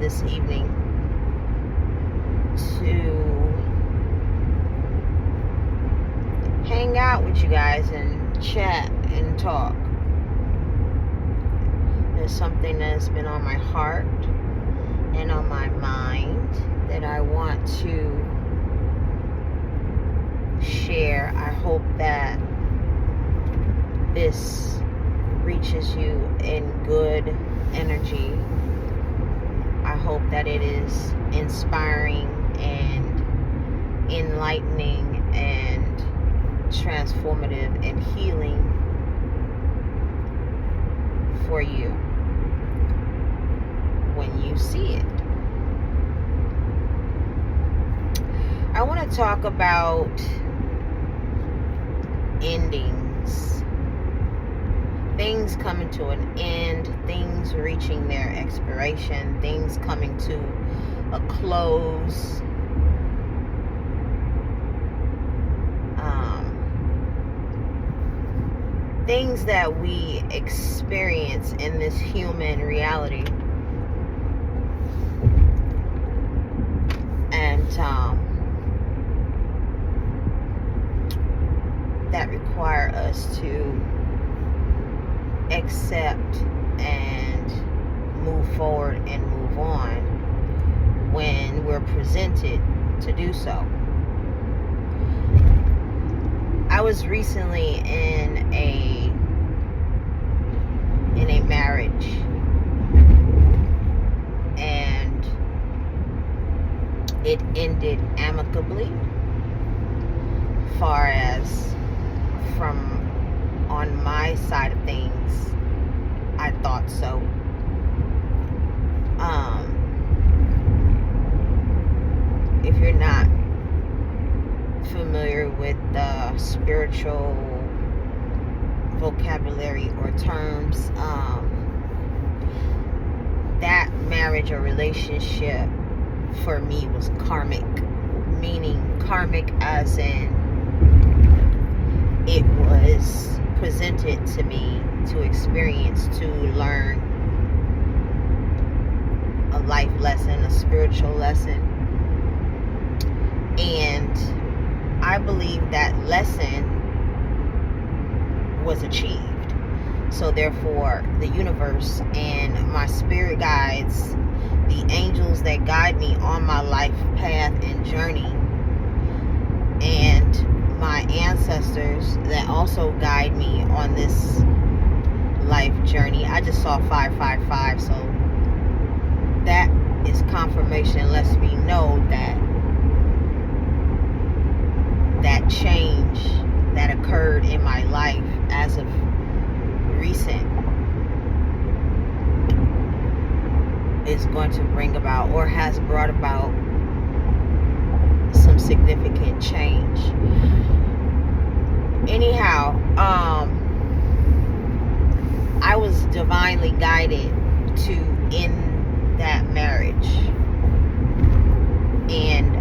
this evening to hang out with you guys and chat and talk. There's something that's been on my heart and on my mind that I want to share. I hope that this reaches you in good energy. I hope that it is inspiring and enlightening and transformative and healing for you when you see it. I want to talk about endings, things coming to an end, things reaching their expiration, things coming to a close. Things that we experience in this human reality. And that require us to accept and move forward and move on when we're presented to do so. I was recently in a marriage, and it ended amicably, far as from on my side of things. I thought so. If you're not familiar with the spiritual vocabulary or terms, that marriage or relationship for me was karmic, meaning karmic as in it was presented to me to experience, to learn a life lesson, a spiritual lesson. And I believe that lesson was achieved. So therefore, the universe and my spirit guides, the angels that guide me on my life path and journey, and my ancestors that also guide me on this life journey. I just saw 555, so that is confirmation. Lets me know that that change that occurred in my life as of recent is going to bring about, or has brought about, some significant change. Anyhow, I was divinely guided to end that marriage, and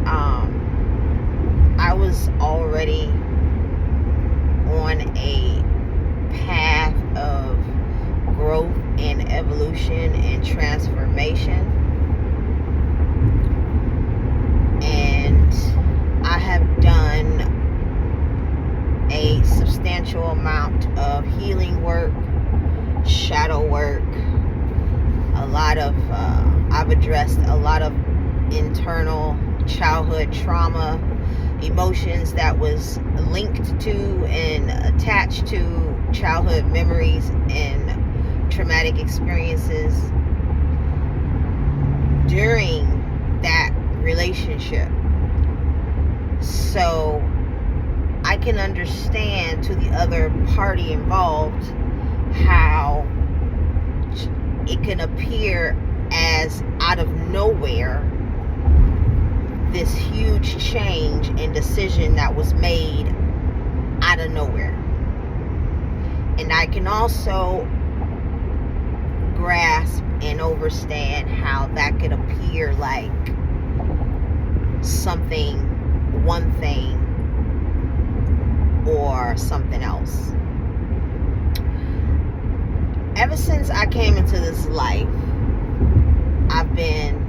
I was already on a path of growth and evolution and transformation, and I have done a substantial amount of healing work, shadow work, I've addressed a lot of internal childhood trauma, emotions that was linked to and attached to childhood memories and traumatic experiences during that relationship. So I can understand to the other party involved how it can appear as out of nowhere this huge change and decision that was made out of nowhere. And I can also grasp and understand how that could appear like something, one thing, or something else. Ever since I came into this life, I've been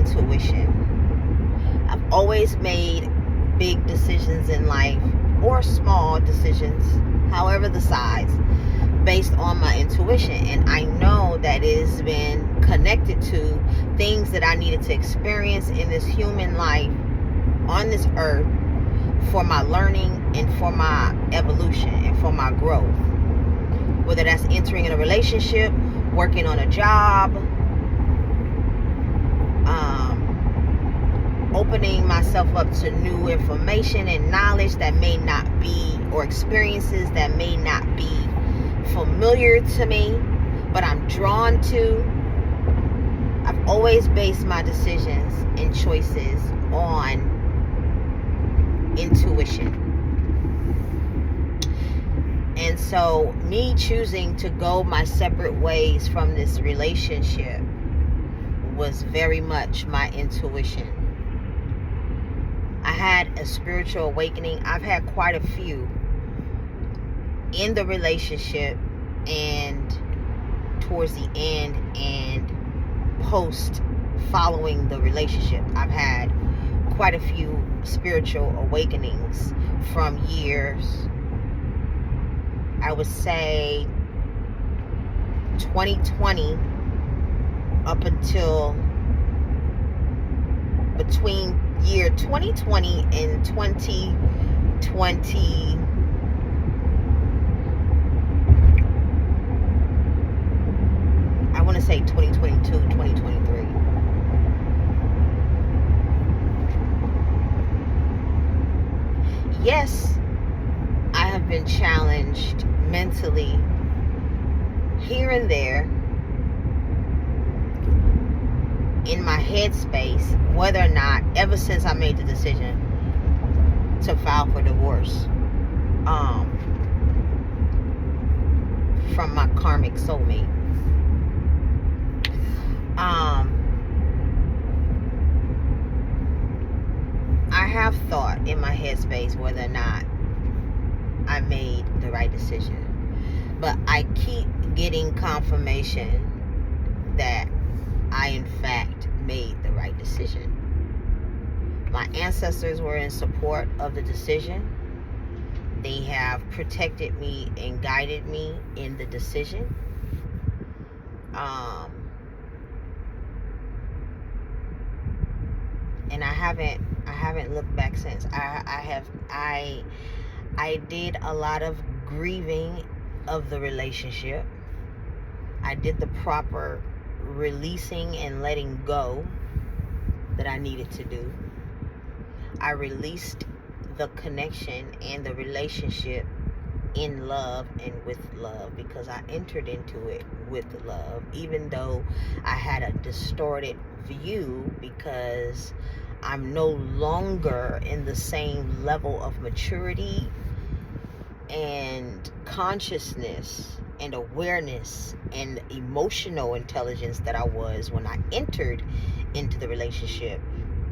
intuition. I've always made big decisions in life, or small decisions, however the size, based on my intuition. And I know that it has been connected to things that I needed to experience in this human life on this earth for my learning and for my evolution and for my growth. Whether that's entering in a relationship, working on a job, opening myself up to new information and knowledge that may not be, or experiences that may not be familiar to me, but I'm drawn to. I've always based my decisions and choices on intuition. And so me choosing to go my separate ways from this relationship was very much my intuition. I had a spiritual awakening. I've had quite a few in the relationship and towards the end and post following the relationship. I've had quite a few spiritual awakenings from years, I would say 2020 up until between year 2020 and 2020, I want to say 2022, 2023. Yes, I have been challenged mentally here and there in my headspace, whether or not, ever since I made the decision to file for divorce from my karmic soulmate. I have thought in my headspace whether or not I made the right decision, but I keep getting confirmation that I in fact made the right decision. My ancestors were in support of the decision. They have protected me and guided me in the decision. And I haven't looked back since. I did a lot of grieving of the relationship. I did the proper releasing and letting go that I needed to do. I released the connection and the relationship in love and with love, because I entered into it with love, even though I had a distorted view, because I'm no longer in the same level of maturity and consciousness and awareness and emotional intelligence that I was when I entered into the relationship,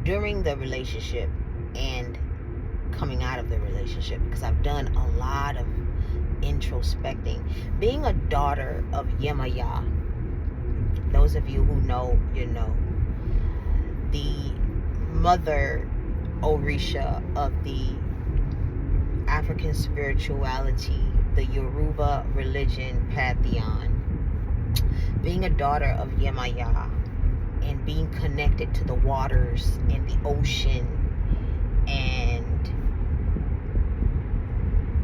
during the relationship, and coming out of the relationship, because I've done a lot of introspecting. Being a daughter of Yemaya, those of you who know, you know, the mother Orisha of the African spirituality, the Yoruba religion pantheon. Being a daughter of Yemaya and being connected to the waters and the ocean, and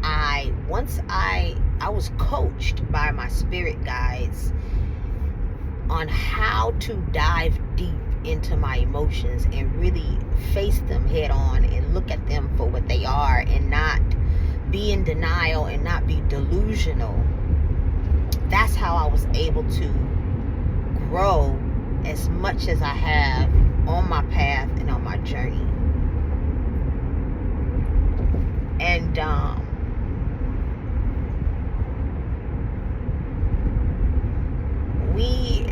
I was coached by my spirit guides on how to dive deep into my emotions and really face them head on and look at them for what they are, and not be in denial and not be delusional. That's how I was able to grow as much as I have on my path and on my journey. And we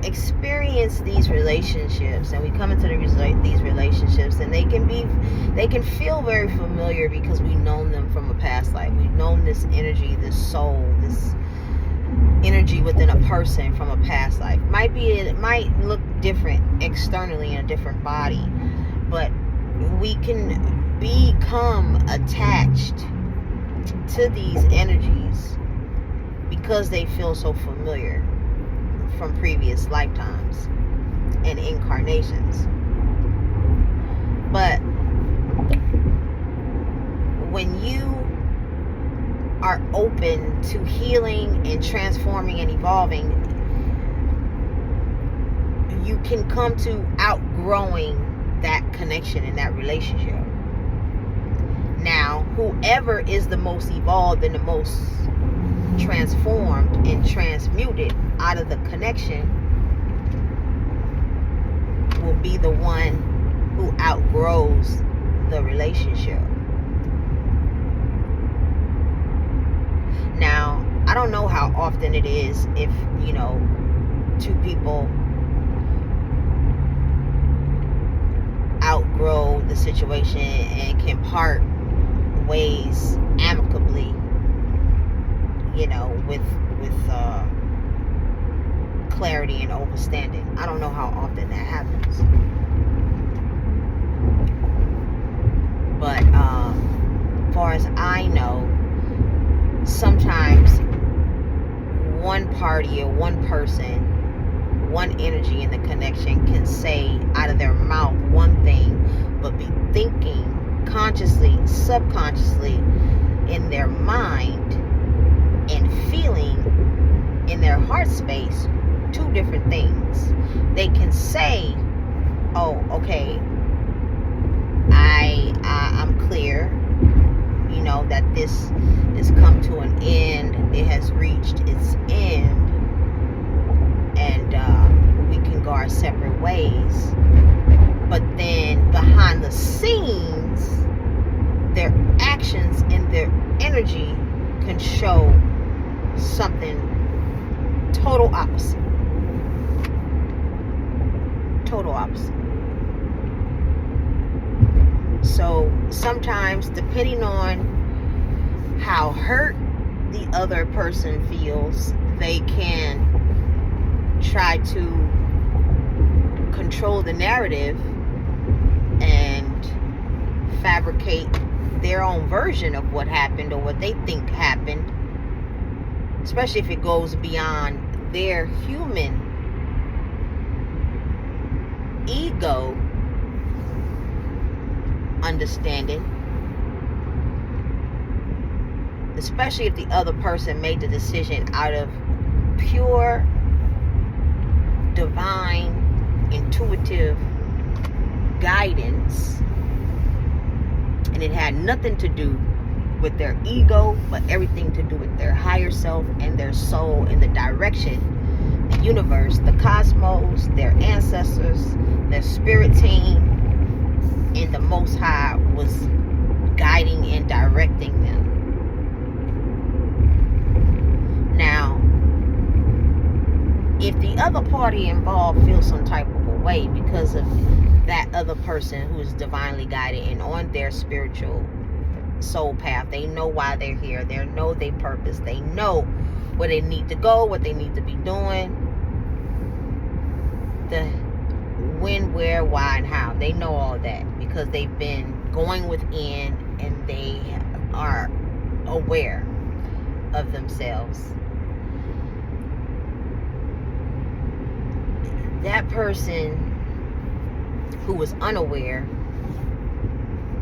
experience these relationships, and we come into these relationships, and they can feel very familiar because we've known them from a past life. We've known this energy, this soul, this energy within a person from a past life. It might look different externally in a different body, but we can become attached to these energies because they feel so familiar from previous lifetimes and incarnations. But when you are open to healing and transforming and evolving, you can come to outgrowing that connection and that relationship. Now, whoever is the most evolved and the most transformed and transmuted out of the connection will be the one who outgrows the relationship. Now, I don't know how often it is if, two people outgrow the situation and can part ways amicably, with clarity and understanding. I don't know how often that happens. But as far as I know, sometimes one party or one person, one energy in the connection can say out of their mouth one thing, but be thinking consciously, subconsciously in their mind and feeling in their heart space two different things. They can say, oh, okay, I'm clear, that this has come to an end, it has reached its end, and we can go our separate ways. But then behind the scenes, their actions and their energy can show something total opposite. So sometimes, depending on how hurt the other person feels, they can try to control the narrative and fabricate their own version of what happened or what they think happened, especially if it goes beyond their human ego understanding, especially if the other person made the decision out of pure, divine, intuitive guidance, and it had nothing to do with their ego, but everything to do with their higher self and their soul and the direction, the universe, the cosmos, their ancestors, their spirit team, and the Most High was guiding and directing them. Now, if the other party involved feels some type of a way because of that other person who is divinely guided and on their spiritual soul path, they know why they're here, they know their purpose, they know where they need to go, what they need to be doing, the when, where, why, and how. They know all that because they've been going within and they are aware of themselves. That person who is unaware,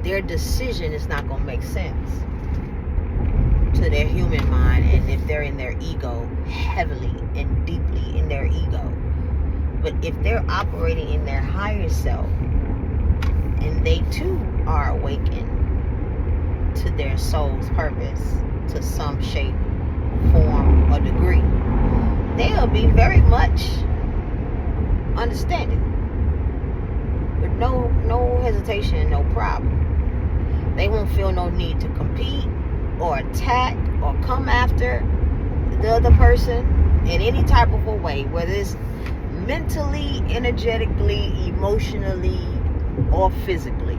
their decision is not going to make sense to their human mind, and if they're in their ego, heavily and deeply in their ego. But if they're operating in their higher self, and they too are awakened to their soul's purpose to some shape, form, or degree, they'll be very much understanding with no hesitation, no problem. They won't feel no need to compete or attack or come after the other person in any type of a way, whether it's mentally, energetically, emotionally, or physically.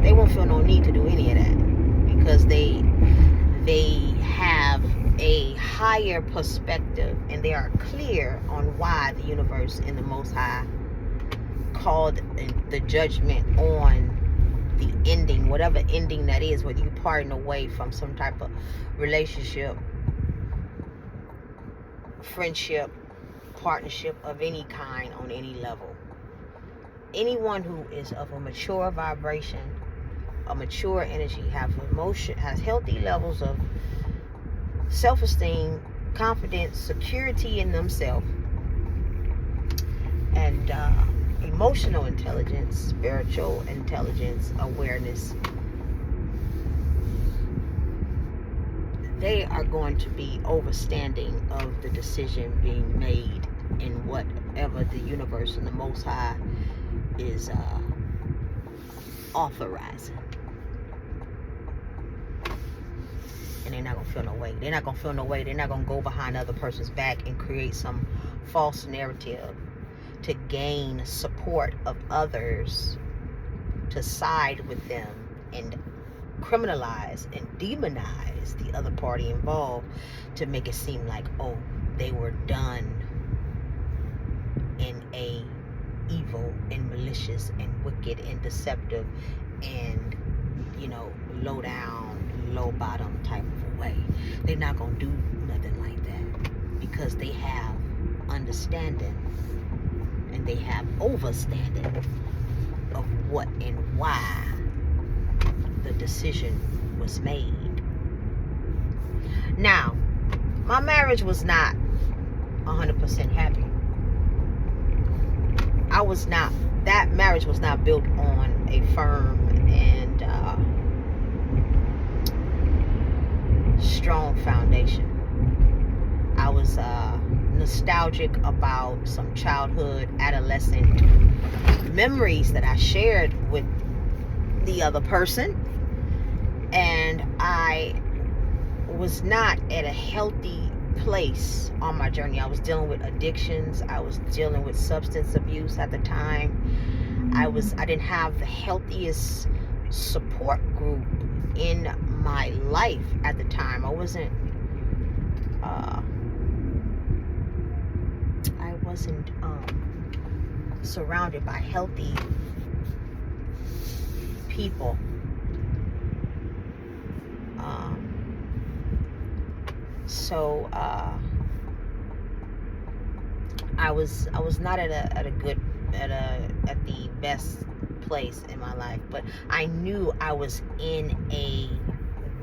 They won't feel no need to do any of that because they have a higher perspective, and they are clear on why the universe and the Most High called the judgment on the ending, whatever ending that is, whether you parting away from some type of relationship, friendship, partnership of any kind on any level. Anyone who is of a mature vibration, a mature energy, has healthy levels of self-esteem, confidence, security in themselves, and emotional intelligence, spiritual intelligence, awareness, they are going to be overstanding of the decision being made in whatever the universe and the Most High is authorizing. And they're not gonna feel no way. They're not gonna feel no way. They're not gonna go behind the other person's back and create some false narrative to gain support of others, to side with them and criminalize and demonize the other party involved, to make it seem like, oh, they were done in a evil and malicious and wicked and deceptive and, you know, low down, low bottom type of a way. They're not gonna do nothing like that, because they have understanding and they have overstanding of what and why the decision was made. Now, my marriage was not 100% happy. That marriage was not built on a firm and strong foundation. I was nostalgic about some childhood, adolescent memories that I shared with the other person, and I was not at a healthy place on my journey. I was dealing with addictions. I was dealing with substance abuse at the time. I didn't have the healthiest support group in my life at the time. I wasn't surrounded by healthy people. So I was not at the best place in my life, but I knew I was in a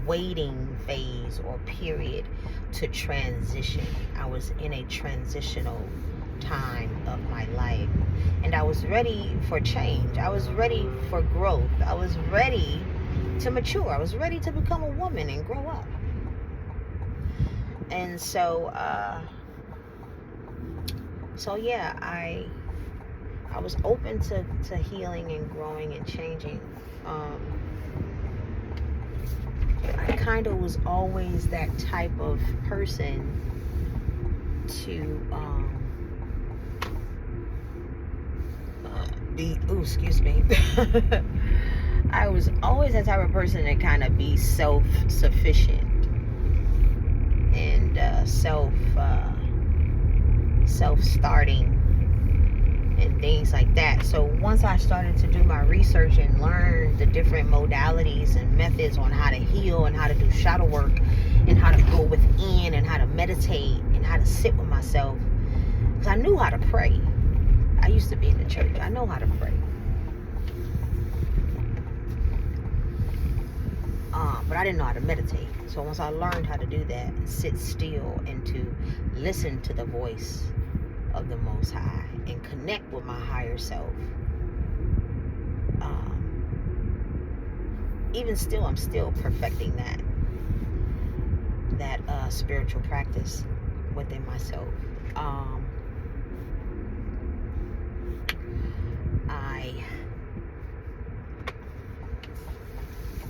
waiting phase or period to transition. I was in a transitional time of my life, and I was ready for change. I was ready for growth. I was ready to mature. I was ready to become a woman and grow up. And so yeah, I was open to healing and growing and changing. I kind of was always that type of person to excuse me. I was always that type of person to kind of be self-sufficient and self-starting and things like that. So once I started to do my research and learn the different modalities and methods on how to heal and how to do shadow work and how to go within and how to meditate and how to sit with myself, because I knew how to pray. I used to be in the church. I know how to pray. But I didn't know how to meditate. So once I learned how to do that, sit still and to listen to the voice of the Most High and connect with my higher self, even still, I'm still perfecting that spiritual practice within myself.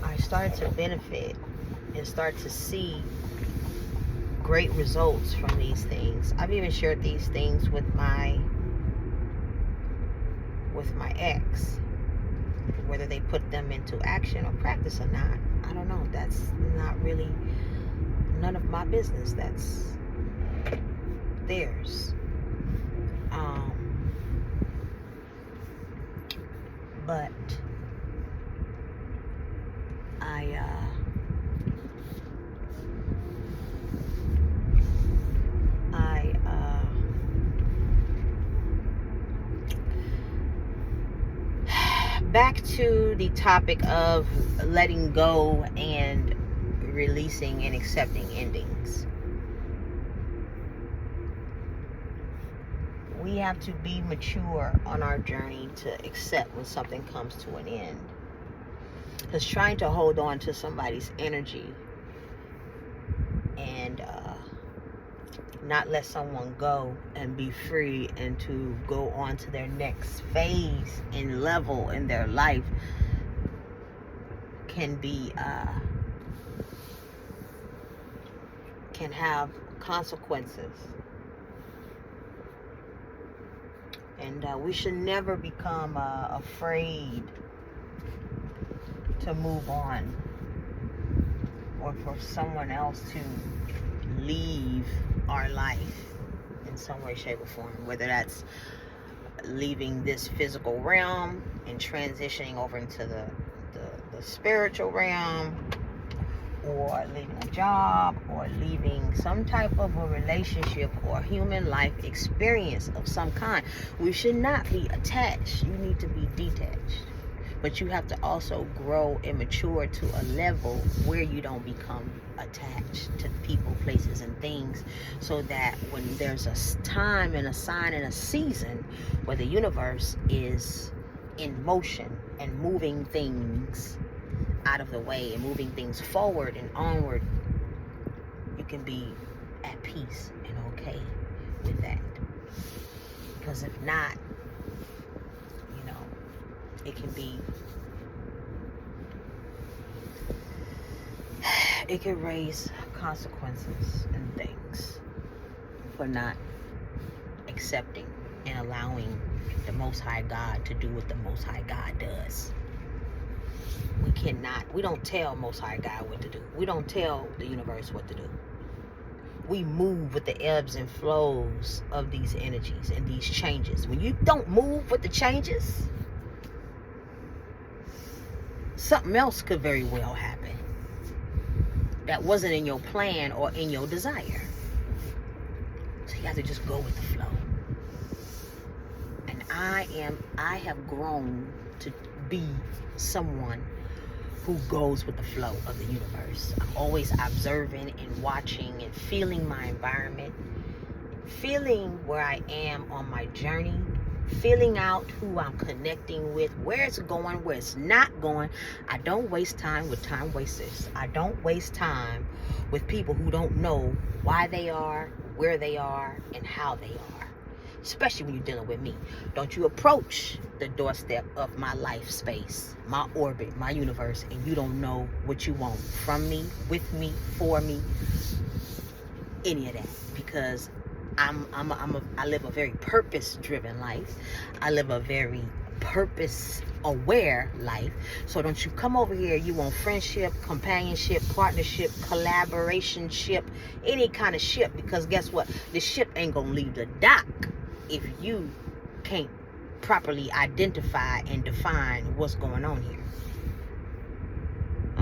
I started to benefit and start to see great results from these things. I've even shared these things with my ex. Whether they put them into action or practice or not, I don't know. That's not really none of my business. That's theirs. But back to the topic of letting go and releasing and accepting endings. We have to be mature on our journey to accept when something comes to an end. Because trying to hold on to somebody's energy and not let someone go and be free and to go on to their next phase and level in their life can be can have consequences. And we should never become afraid to move on, or for someone else to leave our life in some way, shape, or form. Whether that's leaving this physical realm and transitioning over into the spiritual realm, or leaving a job, or leaving some type of a relationship or human life experience of some kind. We should not be attached. You need to be detached. But you have to also grow and mature to a level where you don't become attached to people, places, and things, so that when there's a time and a sign and a season where the universe is in motion and moving things out of the way and moving things forward and onward, you can be at peace and okay with that. Because if not, it can raise consequences and things for not accepting and allowing the Most High God to do what the Most High God does. We don't tell Most High God what to do. We don't tell the universe what to do. We move with the ebbs and flows of these energies and these changes. When you don't move with the changes, something else could very well happen that wasn't in your plan or in your desire. So you have to just go with the flow. And I have grown to be someone who goes with the flow of the universe. I'm always observing and watching and feeling my environment, feeling where I am on my journey, feeling out who I'm connecting with, where it's going, where it's not going. I don't waste time with time wasters. I don't waste time with people who don't know why they are, where they are, and how they are. Especially when you're dealing with me. Don't you approach the doorstep of my life space, my orbit, my universe, and you don't know what you want from me, with me, for me, any of that. Because I live a very purpose-driven life. I live a very purpose-aware life. So don't you come over here, you want friendship, companionship, partnership, collaborationship, any kind of ship. Because guess what? The ship ain't gonna leave the dock if you can't properly identify and define what's going on here.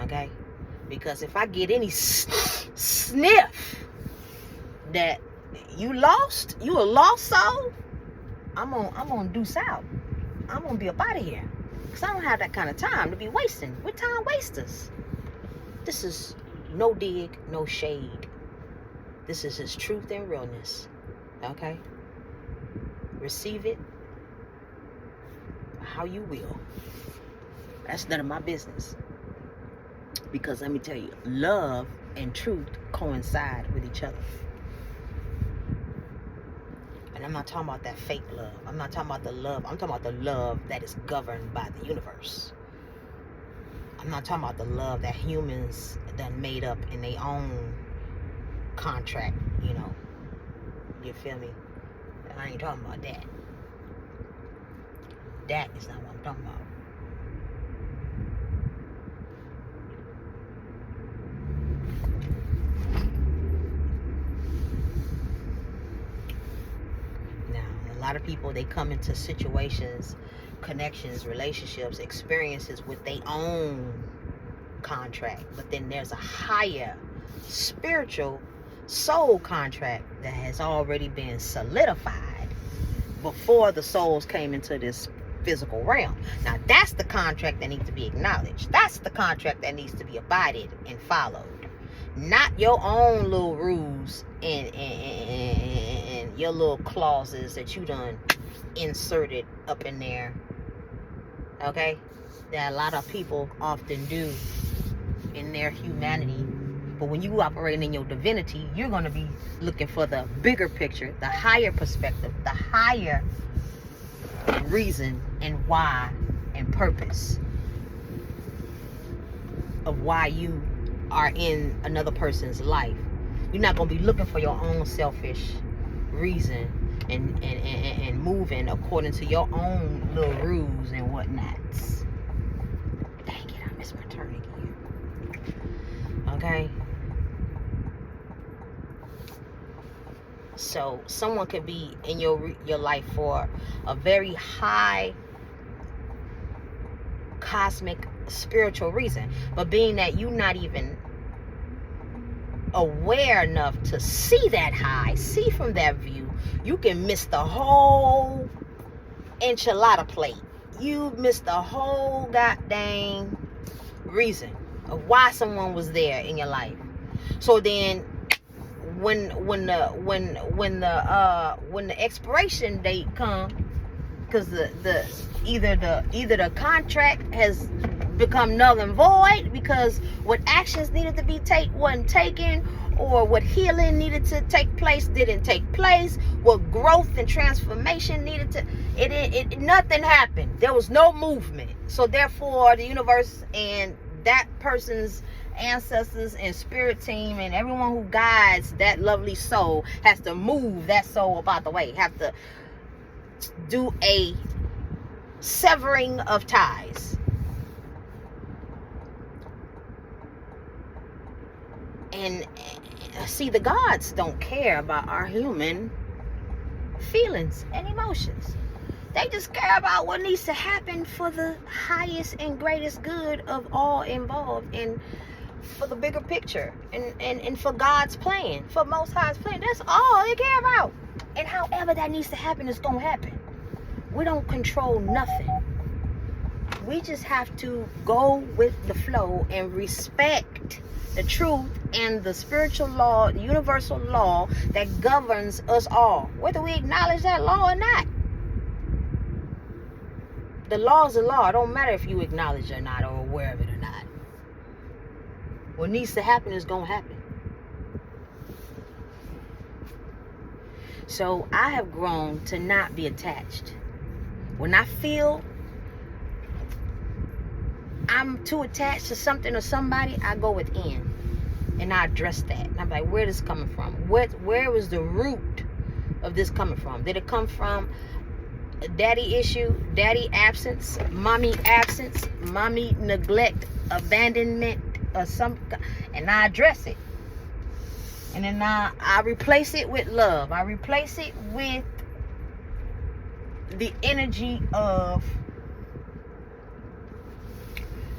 Okay? Because if I get any sniff that you a lost soul, I'm gonna do south. I'm gonna be up out of here. Because I don't have that kind of time to be wasting. We're time wasters. This is no dig, no shade. This is his truth and realness. Okay? Receive it how you will. That's none of my business. Because let me tell you, love and truth coincide with each other. And I'm not talking about that fake love. I'm not talking about the love. I'm talking about the love that is governed by the universe. I'm not talking about the love that humans done made up in their own contract, You feel me? I ain't talking about that. That is not what I'm talking about. lot of people, they come into situations, connections, relationships, experiences with their own contract. But then there's a higher spiritual soul contract that has already been solidified before the souls came into this physical realm. Now that's the contract that needs to be acknowledged. That's the contract that needs to be abided and followed. Not your own little rules and your little clauses that you done inserted up in there. Okay? That a lot of people often do in their humanity. But when you operate in your divinity, you're going to be looking for the bigger picture, the higher perspective, the higher reason and why and purpose of why you are in another person's life. You're not going to be looking for your own selfish reason and moving according to your own little rules and whatnots. Dang it, I missed my turn again. Okay? So someone could be in your life for a very high cosmic spiritual reason, but being that you're not even aware enough to see that high, see from that view, you can miss the whole enchilada plate. You miss the whole goddamn reason of why someone was there in your life. So then when the expiration date come, because either the contract has become null and void because what actions needed to be wasn't taken, or what healing needed to take place didn't take place, what growth and transformation needed to nothing happened. There was no movement. So therefore the universe and that person's ancestors and spirit team and everyone who guides that lovely soul has to move that soul about the way, have to do a severing of ties. And see, the gods don't care about our human feelings and emotions. They just care about what needs to happen for the highest and greatest good of all involved, and for the bigger picture, and for God's plan, for Most High's plan. That's all they care about. And however that needs to happen is going to happen. We don't control nothing. We just have to go with the flow and respect the truth and the spiritual law, the universal law that governs us all, whether we acknowledge that law or not. The law is a law. It don't matter if you acknowledge it or not, or aware of it or not. What needs to happen is going to happen. So I have grown to not be attached. When I feel I'm too attached to something or somebody, I go within and I address that. And I'm like, where is this coming from? Where was the root of this coming from? Did it come from daddy issue, daddy absence, mommy neglect, abandonment, or some? And I address it. And then I replace it with love. I replace it with the energy of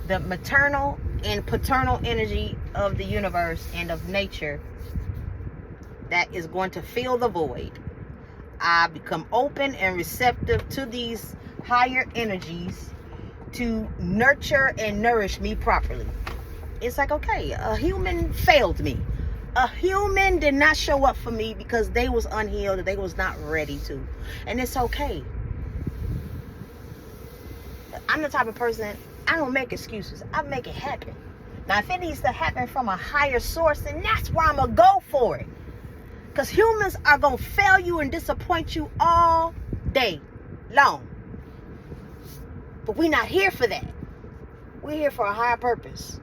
the maternal and paternal energy of the universe and of nature that is going to fill the void. I become open and receptive to these higher energies to nurture and nourish me properly. It's like, okay, a human failed me. A human did not show up for me because they was unhealed, or they was not ready to. And it's okay. I'm the type of person, I don't make excuses. I make it happen. Now, if it needs to happen from a higher source, then that's where I'm going to go for it. Because humans are going to fail you and disappoint you all day long. But we're not here for that. We're here for a higher purpose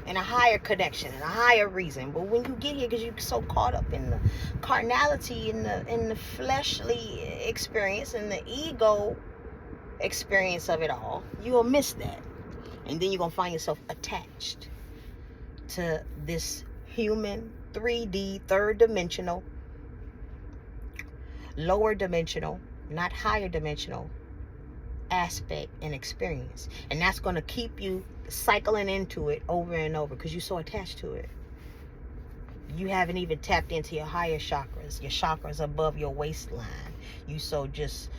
and a higher connection and a higher reason. But when you get here, because you're so caught up in the carnality, in the fleshly experience and the ego experience of it all, you'll miss that. And then you're going to find yourself attached to this human, 3D, third dimensional, lower dimensional, not higher dimensional aspect and experience. And that's going to keep you cycling into it over and over because you're so attached to it. You haven't even tapped into your higher chakras, your chakras above your waistline. You so just,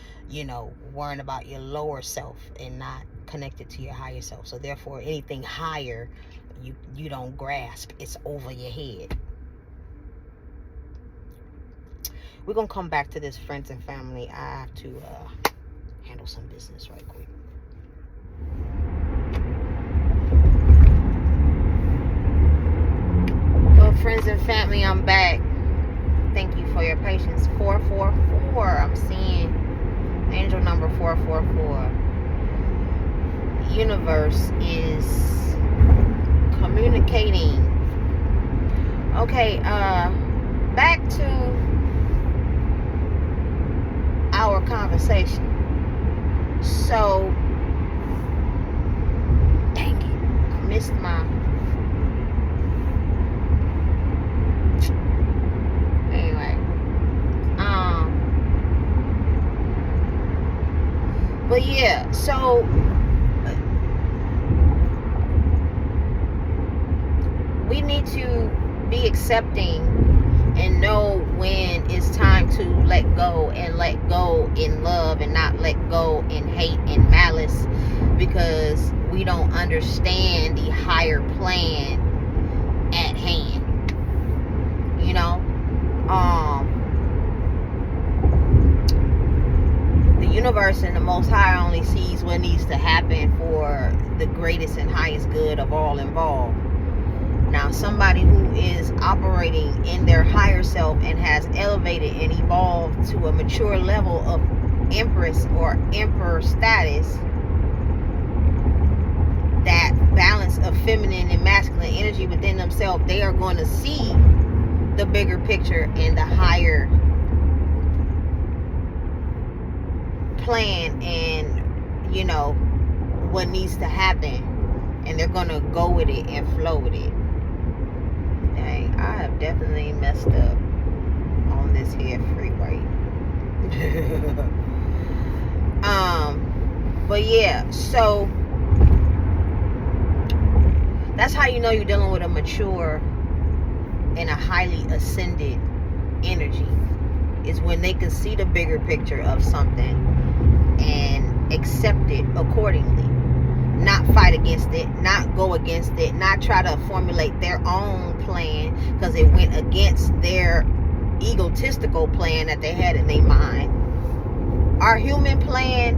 worrying about your lower self and not connected to your higher self. So therefore, anything higher, you don't grasp. It's over your head. We're going to come back to this, friends and family. I have to handle some business right quick. Well, friends and family, I'm back. Thank you for your patience. 444. I'm seeing angel number 444. The universe is communicating. Okay, back to our conversation. So, dang it, I missed my. Anyway, but yeah, so we need to be accepting and know when it's time to let go, and let go in love and not let go in hate and malice, because we don't understand the higher plan at hand. The universe and the Most High only sees what needs to happen for the greatest and highest good of all involved. Now, somebody who is operating in their higher self and has elevated and evolved to a mature level of empress or emperor status, that balance of feminine and masculine energy within themselves, they are going to see the bigger picture and the higher plan and, what needs to happen. And they're going to go with it and flow with it. Dang, I have definitely messed up on this here freeway. But yeah, so that's how you know you're dealing with a mature and a highly ascended energy, is when they can see the bigger picture of something and accept it accordingly. Not fight against it, not go against it, not try to formulate their own plan because it went against their egotistical plan that they had in their mind. Our human plan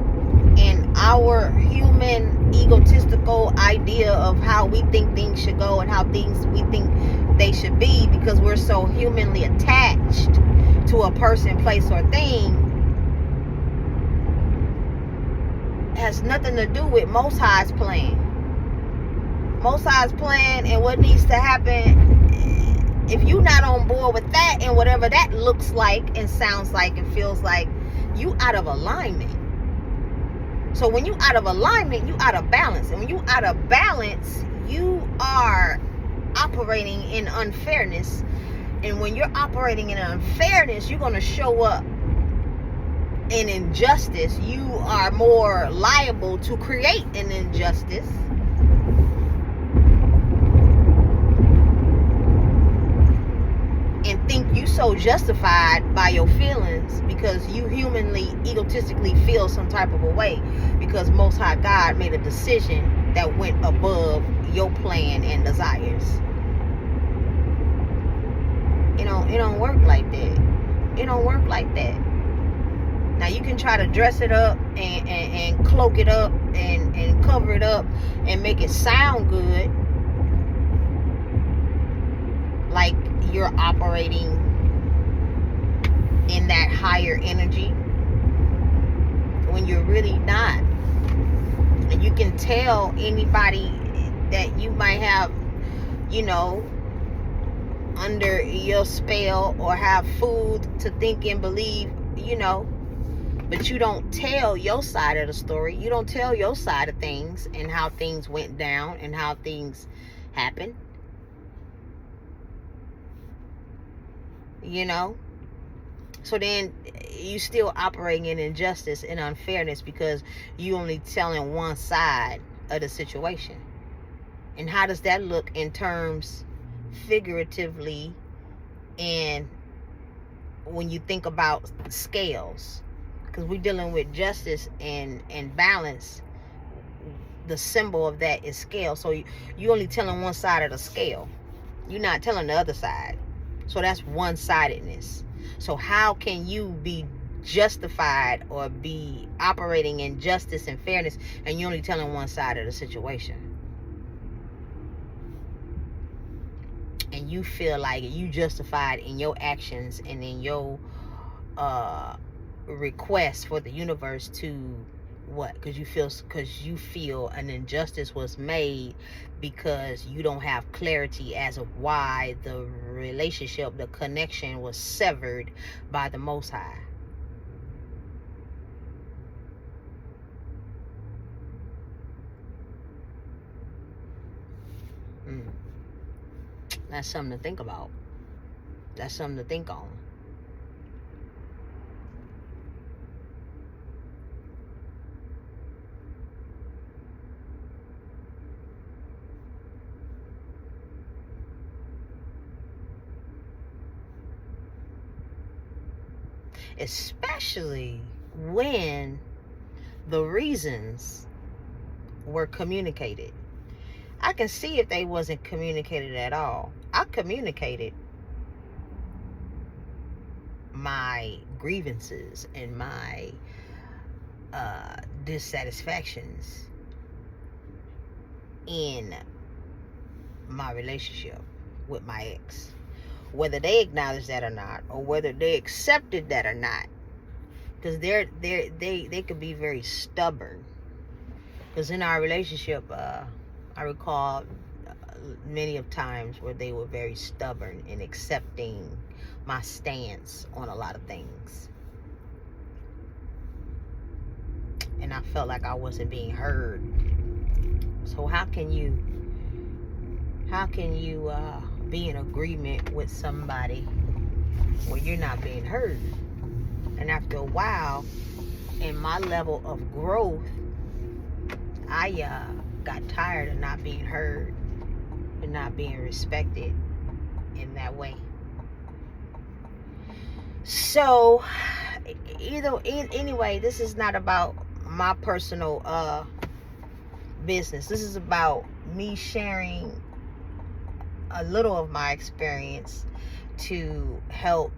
and our human egotistical idea of how we think things should go and how things we think they should be, because we're so humanly attached to a person, place, or thing, has nothing to do with Most High's plan. Most High's plan and what needs to happen, if you're not on board with that and whatever that looks like and sounds like and feels like, you out of alignment. So when you out of alignment, you out of balance. And when you out of balance, you are operating in unfairness. And when you're operating in unfairness, you're going to show up in injustice. You are more liable to create an injustice. And think you so justified by your feelings because you humanly, egotistically feel some type of a way because Most High God made a decision that went above your plan and desires. It don't work like that. It don't work like that. Now you can try to dress it up and cloak it up and cover it up and make it sound good, like you're operating in that higher energy, when you're really not. And you can tell anybody that you might have, under your spell or have food to think and believe, but you don't tell your side of the story. You don't tell your side of things and how things went down and how things happened. So then you still operating in injustice and unfairness because you only telling one side of the situation. And how does that look in terms figuratively, and when you think about scales? Because we're dealing with justice and balance. The symbol of that is scale. So you only telling one side of the scale. You're not telling the other side. So that's one-sidedness. So how can you be justified or be operating in justice and fairness and you're only telling one side of the situation? And you feel like you justified in your actions and in your request for the universe to what? Because you feel an injustice was made because you don't have clarity as of why the relationship, the connection was severed by the Most High. That's something to think about. That's something to think on. Especially when the reasons were communicated. I can see if they wasn't communicated at all. I communicated my grievances and my dissatisfactions in my relationship with my ex. Whether they acknowledged that or not, or whether they accepted that or not. Because they could be very stubborn. Because in our relationship, I recall many of times where they were very stubborn in accepting my stance on a lot of things. And I felt like I wasn't being heard. So how can you be in agreement with somebody when you're not being heard? And after a while, in my level of growth, I got tired of not being heard and not being respected in that way. So anyway, this is not about my personal business. This is about me sharing a little of my experience to help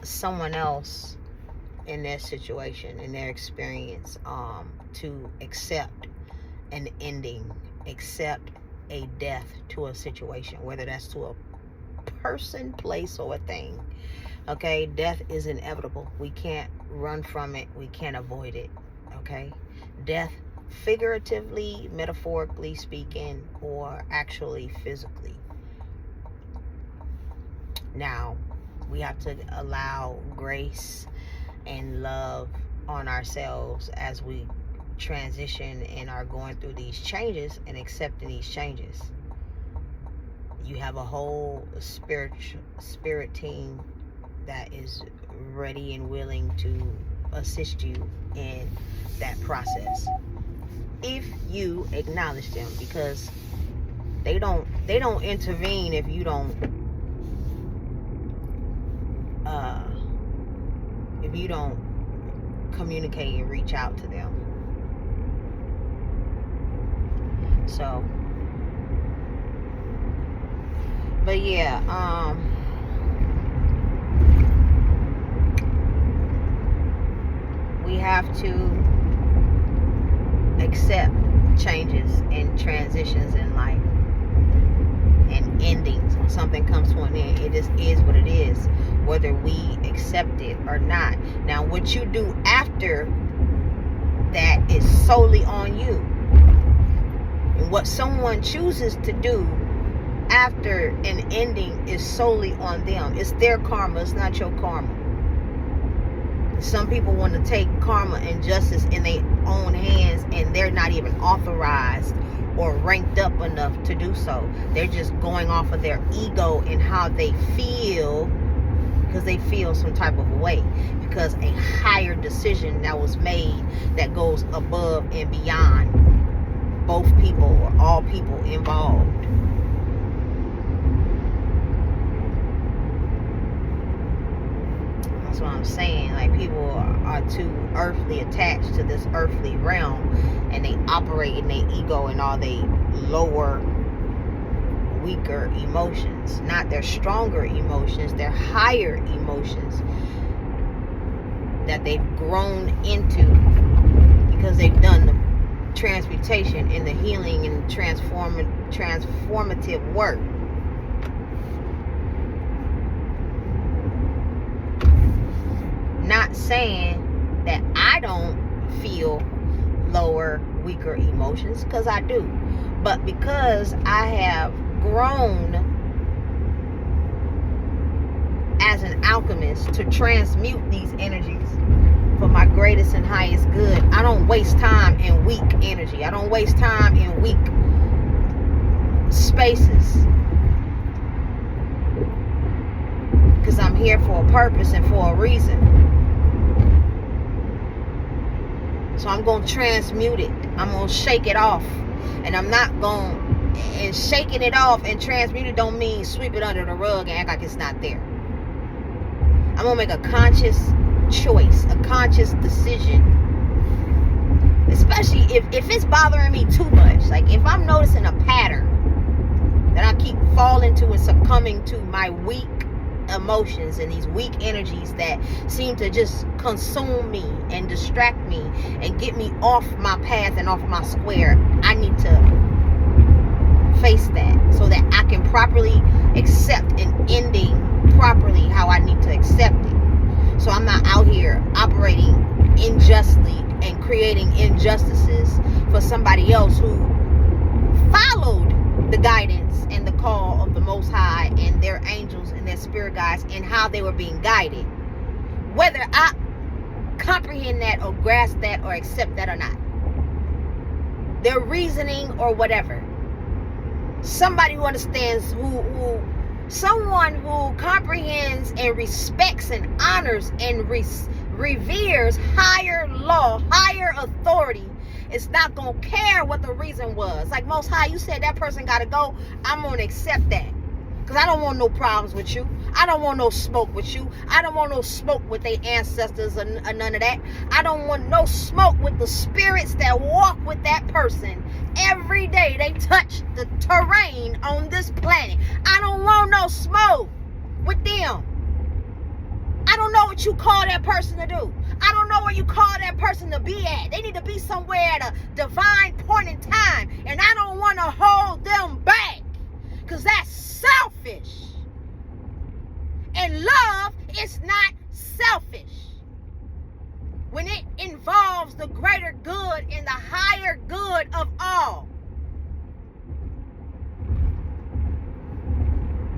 someone else in their situation, in their experience, to accept an ending, accept a death to a situation, whether that's to a person, place, or a thing. Okay, death is inevitable. We can't run from it. We can't avoid it. Okay, death, figuratively, metaphorically speaking, or actually physically. Now, we have to allow grace and love on ourselves as we transition and are going through these changes and accepting these changes. You have a whole spirit team that is ready and willing to assist you in that process if you acknowledge them, because they don't intervene if you don't communicate and reach out to them. So, but yeah, we have to accept changes and transitions in life and endings. When something comes to an end, it just is what it is, whether we accept it or not. Now, what you do after that is solely on you. And what someone chooses to do after an ending is solely on them. It's their karma, it's not your karma. Some people want to take karma and justice in their own hands, and they're not even authorized or ranked up enough to do so. They're just going off of their ego and how they feel because they feel some type of way, because a higher decision that was made that goes above and beyond both people or all people involved. That's what I'm saying. Like, people are too earthly attached to this earthly realm, and they operate in their ego and all they lower, weaker emotions, not their stronger emotions, their higher emotions that they've grown into because they've done the transmutation and the healing and transformative work. Not saying that I don't feel lower, weaker emotions, because I do, but because I have grown as an alchemist to transmute these energies for my greatest and highest good, I don't waste time in weak energy. I don't waste time in weak spaces, because I'm here for a purpose and for a reason. So I'm going to transmute it. I'm going to shake it off. And I'm not going to... And shaking it off and transmute it don't mean sweep it under the rug and act like it's not there. I'm going to make a conscious choice, a conscious decision. Especially if it's bothering me too much. Like, if I'm noticing a pattern that I keep falling to and succumbing to my weak emotions and these weak energies that seem to just consume me and distract me and get me off my path and off my square, I need to face that so that I can properly accept an ending properly how I need to accept it. So I'm not out here operating unjustly and creating injustices for somebody else who followed the guidance and the call of the Most High and their angels and their spirit guides and how they were being guided. Whether I comprehend that or grasp that or accept that or not. Their reasoning or whatever. Somebody who understands, someone who comprehends and respects and honors and reveres higher law, higher authority, is not going to care what the reason was. Like, Most High, you said that person got to go. I'm going to accept that. Because I don't want no problems with you. I don't want no smoke with you. I don't want no smoke with their ancestors or none of that. I don't want no smoke with the spirits that walk with that person. Every day they touch the terrain on this planet. I don't want no smoke with them. I don't know what you call that person to do. I don't know where you call that person to be at. They need to be somewhere at a divine point in time. And I don't want to hold them back. Because that's selfish. And love is not selfish. When it involves the greater good and the higher good of all.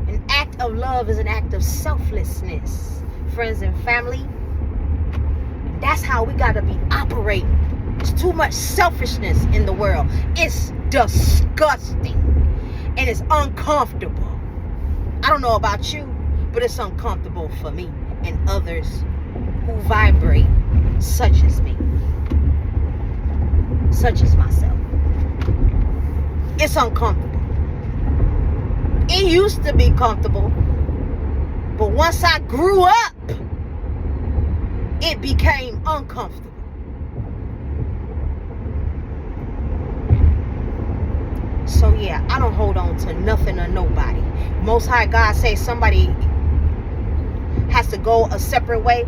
An act of love is an act of selflessness. Friends and family, that's how we got to be operating. There's too much selfishness in the world. It's disgusting and it's uncomfortable. I don't know about you, but it's uncomfortable for me and others who vibrate such as me, such as myself. It's uncomfortable. It used to be comfortable, but once I grew up, it became uncomfortable. So yeah, I don't hold on to nothing or nobody. Most High God says somebody has to go a separate way.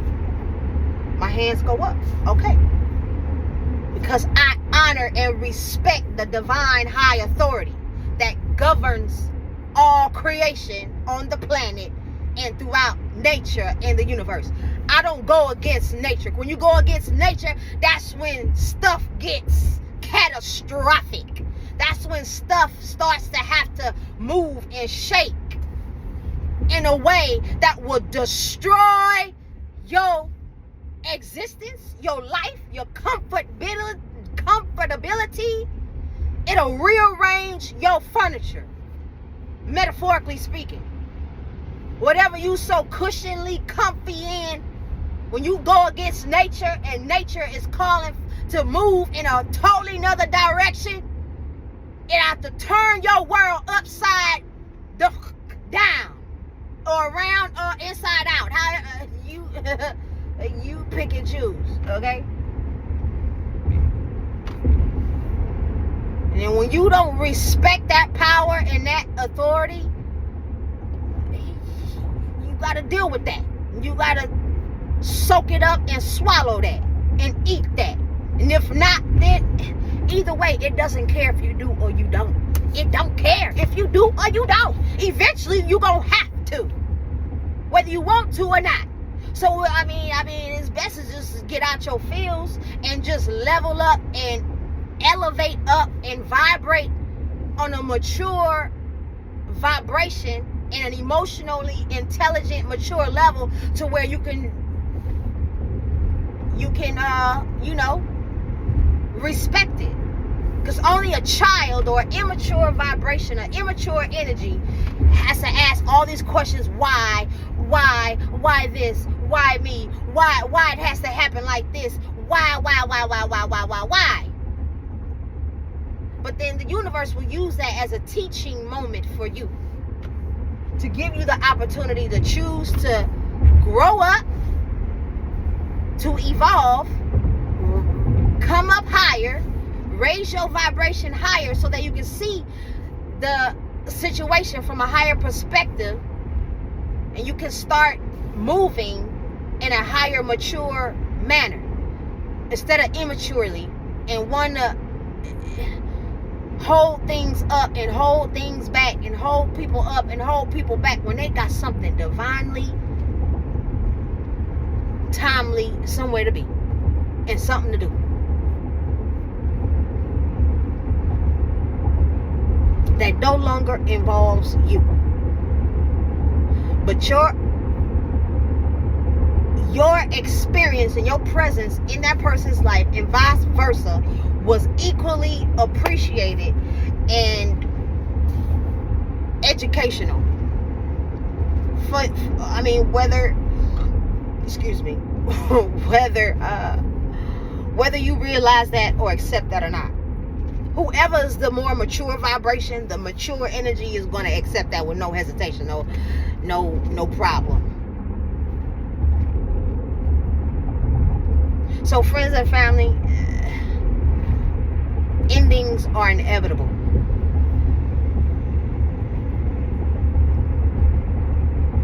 My hands go up. Okay. Because I honor and respect the divine high authority that governs all creation on the planet and throughout nature and the universe. I don't go against nature. When you go against nature, that's when stuff gets catastrophic. That's when stuff starts to have to move and shake in a way that will destroy your existence, your life, your comfortability. It'll rearrange your furniture, metaphorically speaking. whatever you so cushionly comfy in, when you go against nature and nature is calling to move in a totally another direction, it have to turn your world upside down or around or inside out. How you pick and choose, okay? And then when you don't respect that power and that authority, you got to deal with that. You got to soak it up and swallow that and eat that. And if not, then either way, it doesn't care if you do or you don't. It don't care if you do or you don't. Eventually, you going to have to, whether you want to or not. So, I mean, it's best to just get out your feels and just level up and elevate up and vibrate on a mature vibration and an emotionally intelligent, mature level to where you can respect it. Because only a child or immature vibration or immature energy has to ask all these questions. Why this? Why me? Why it has to happen like this? Why? But then the universe will use that as a teaching moment for you, to give you the opportunity to choose to grow up, to evolve, come up higher, raise your vibration higher so that you can see the situation from a higher perspective, and you can start moving in a higher, mature manner instead of immaturely and want to hold things up and hold things back and hold people up and hold people back when they got something divinely, timely, somewhere to be and something to do. That no longer involves you. But your experience and your presence in that person's life and vice versa was equally appreciated and educational. Whether you realize that or accept that or not. Whoever is the more mature vibration, the mature energy is going to accept that with no hesitation, no problem. So friends and family, endings are inevitable.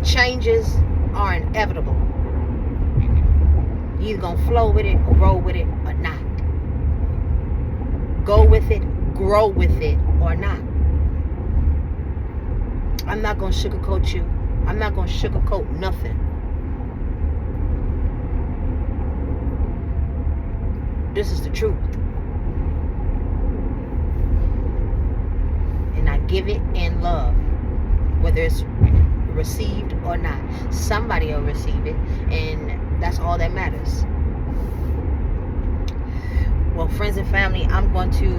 Changes are inevitable. You're either going to flow with it or roll with it or not. Go with it, grow with it, or not. I'm not going to sugarcoat you. I'm not going to sugarcoat nothing. This is the truth. And I give it in love, whether it's received or not. Somebody will receive it, and that's all that matters. Well, friends and family, I'm going to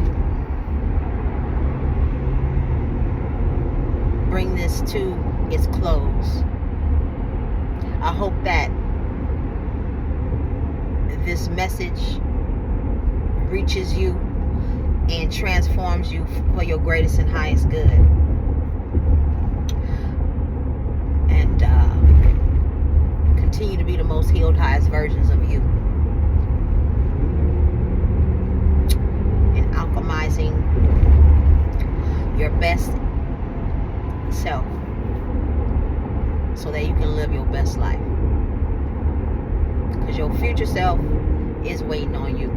bring this to its close. I hope that this message reaches you and transforms you for your greatest and highest good. And continue to be the most healed, highest versions of you. And alchemizing your best self so that you can live your best life. Because your future self is waiting on you.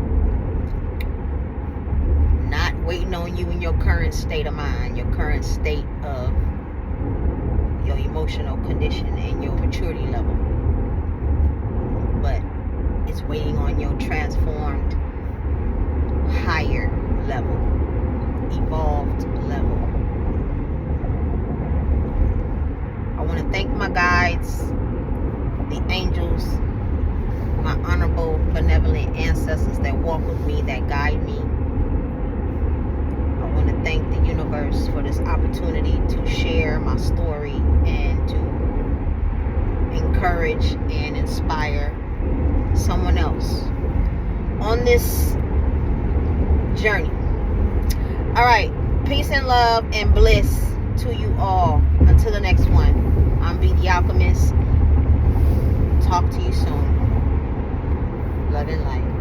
Not waiting on you in your current state of mind, your current state of your emotional condition and your maturity level. But it's waiting on your transformed, higher level, evolved level. I want to thank my guides, the angels, my honorable, benevolent ancestors that walk with me, that guide me. I want to thank the universe for this opportunity to share my story and to encourage and inspire someone else on this journey. All right. Peace and love and bliss to you all. Until the next one, I'm B the Alchemist. Talk to you soon. Love and light.